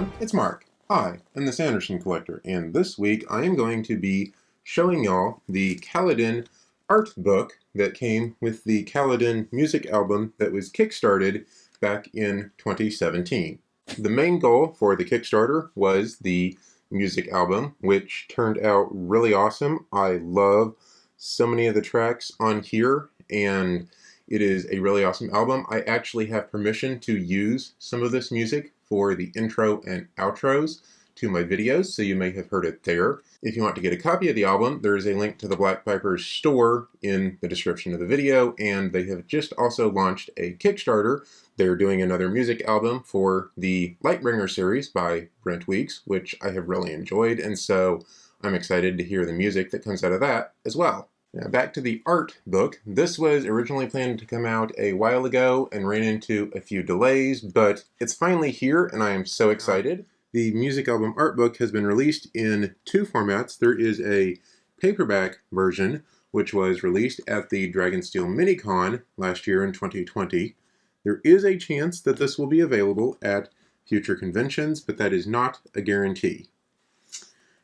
everyone, it's Mark. I am the Sanderson Collector, and this week I am going to be showing y'all the Kaladin art book that came with the Kaladin Music Album that was kickstarted back in 2017. The main goal for the Kickstarter was the music album, which turned out really awesome. I love so many of the tracks on here, and it is a really awesome album. I actually have permission to use some of this music for the intro and outros to my videos, so you may have heard it there. If you want to get a copy of the album, there is a link to the Black Pipers store in the description of the video, and they have just also launched a Kickstarter. They're doing another music album for the Lightbringer series by Brent Weeks, which I have really enjoyed, and so I'm excited to hear the music that comes out of that as well. Now back to the art book. This was originally planned to come out a while ago and ran into a few delays, but it's finally here and I am so excited. The music album art book has been released in two formats. There is a paperback version, which was released at the Dragonsteel Minicon last year in 2020. There is a chance that this will be available at future conventions, but that is not a guarantee.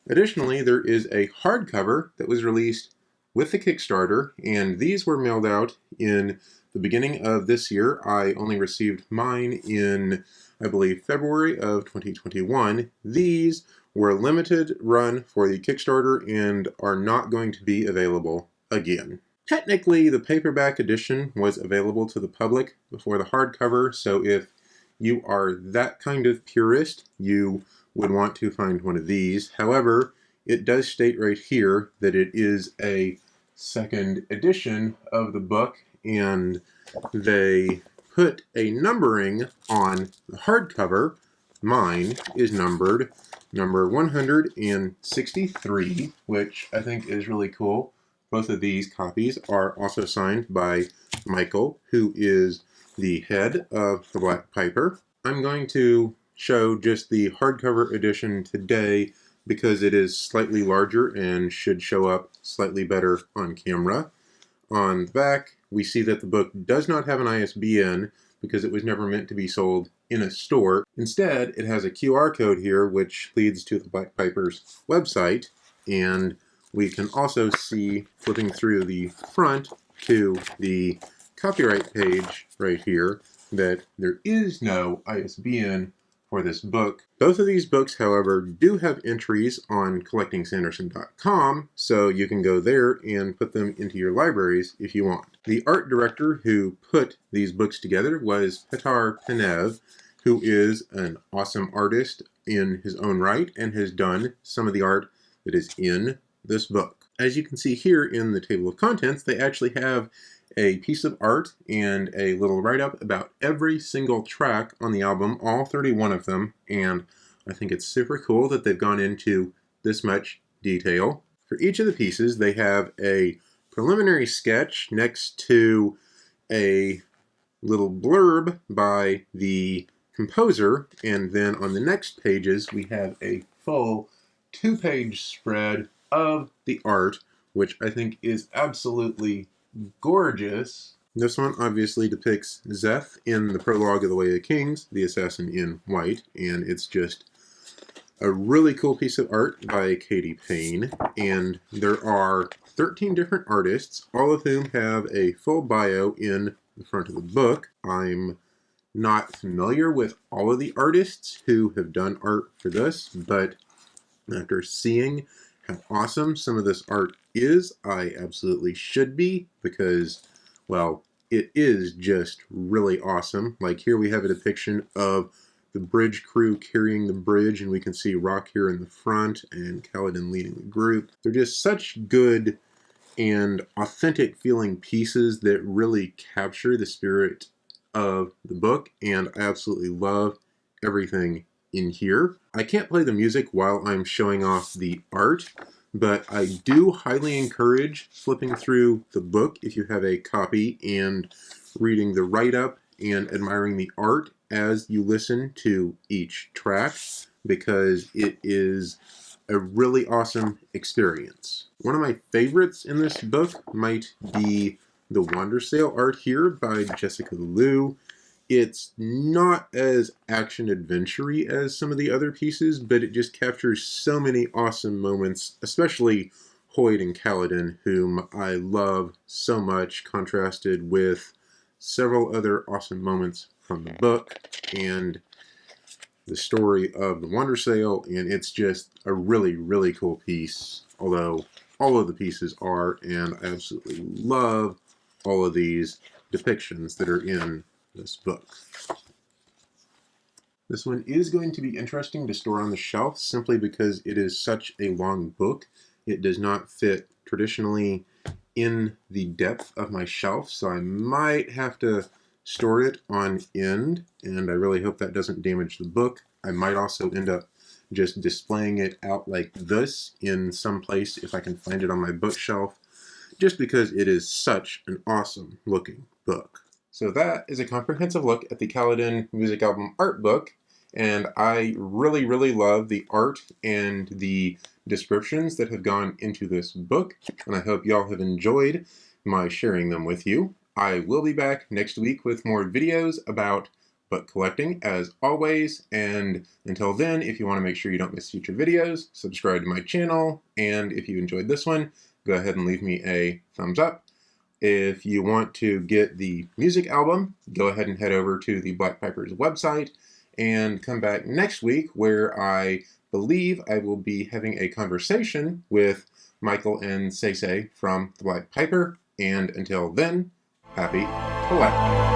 Additionally, there is a hardcover that was released with the Kickstarter, and these were mailed out in the beginning of this year. I only received mine in, I believe, February of 2021. These were a limited run for the Kickstarter and are not going to be available again. Technically, the paperback edition was available to the public before the hardcover, so if you are that kind of purist, you would want to find one of these. However, it does state right here that it is a second edition of the book, and they put a numbering on the hardcover. Mine is numbered number 163, which I think is really cool. Both of these copies are also signed by Michael, who is the head of the Black Piper. I'm going to show just the hardcover edition today because it is slightly larger and should show up slightly better on camera. On the back, we see that the book does not have an ISBN because it was never meant to be sold in a store. Instead, it has a QR code here which leads to the Black Pipers website, and we can also see, flipping through the front to the copyright page right here, that there is no ISBN for this book. Both of these books, however, do have entries on collectingsanderson.com, so you can go there and put them into your libraries if you want. The art director who put these books together was Petar Penev, who is an awesome artist in his own right and has done some of the art that is in this book. As you can see here in the table of contents, they actually have a piece of art and a little write-up about every single track on the album, all 31 of them, and I think it's super cool that they've gone into this much detail. For each of the pieces, they have a preliminary sketch next to a little blurb by the composer, and then on the next pages, we have a full 2-page spread of the art, which I think is absolutely gorgeous. This one obviously depicts Zeth in the prologue of The Way of Kings, the assassin in white, and it's just a really cool piece of art by Katie Payne. And there are 13 different artists, all of whom have a full bio in the front of the book. I'm not familiar with all of the artists who have done art for this, but after seeing how awesome some of this art is, I absolutely should be, because, well, it is just really awesome. Like here we have a depiction of the bridge crew carrying the bridge, and we can see Rock here in the front and Kaladin leading the group. They're just such good and authentic feeling pieces that really capture the spirit of the book, and I absolutely love everything in here. I can't play the music while I'm showing off the art, but I do highly encourage flipping through the book if you have a copy and reading the write-up and admiring the art as you listen to each track, because it is a really awesome experience. One of my favorites in this book might be the Wandersail art here by Jessica Liu. It's not as action-adventure-y as some of the other pieces, but it just captures so many awesome moments, especially Hoyt and Kaladin, whom I love so much, contrasted with several other awesome moments from the book and the story of the Wonder Sail, and it's just a really, really cool piece, although all of the pieces are, and I absolutely love all of these depictions that are in this book. This one is going to be interesting to store on the shelf simply because it is such a long book. It does not fit traditionally in the depth of my shelf, so I might have to store it on end, and I really hope that doesn't damage the book. I might also end up just displaying it out like this in some place if I can find it on my bookshelf, just because it is such an awesome looking book. So that is a comprehensive look at the Kaladin Music Album art book, and I really, really love the art and the descriptions that have gone into this book, and I hope y'all have enjoyed my sharing them with you. I will be back next week with more videos about book collecting, as always, and until then, if you want to make sure you don't miss future videos, subscribe to my channel, and if you enjoyed this one, go ahead and leave me a thumbs up. If you want to get the music album, go ahead and head over to the Black Pipers website and come back next week where I believe I will be having a conversation with Michael and CJ from the Black Piper. And until then, happy collecting.